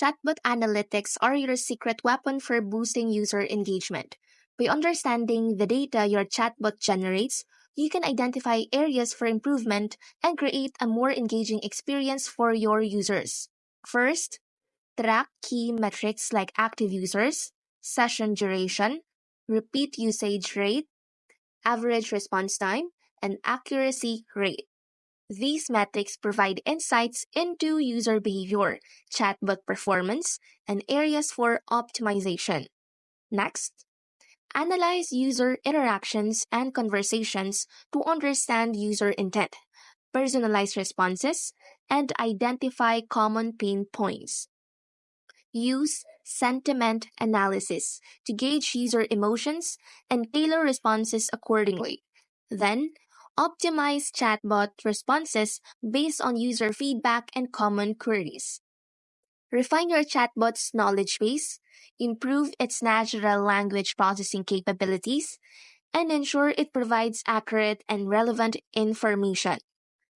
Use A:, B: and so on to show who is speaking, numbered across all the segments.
A: Chatbot analytics are your secret weapon for boosting user engagement. By understanding the data your chatbot generates, you can identify areas for improvement and create a more engaging experience for your users. First, track key metrics like active users, session duration, repeat usage rate, average response time, and accuracy rate. These metrics provide insights into user behavior, chatbot performance, and areas for optimization. Next, analyze user interactions and conversations to understand user intent, personalize responses, and identify common pain points. Use sentiment analysis to gauge user emotions and tailor responses accordingly. Then, optimize chatbot responses based on user feedback and common queries. Refine your chatbot's knowledge base, improve its natural language processing capabilities, and ensure it provides accurate and relevant information.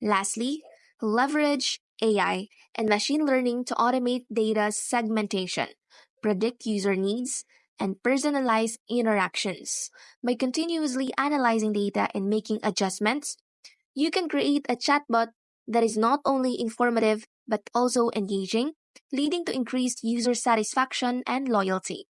A: Lastly, leverage AI and machine learning to automate data segmentation, predict user needs, and personalize interactions. By continuously analyzing data and making adjustments, you can create a chatbot that is not only informative but also engaging, leading to increased user satisfaction and loyalty.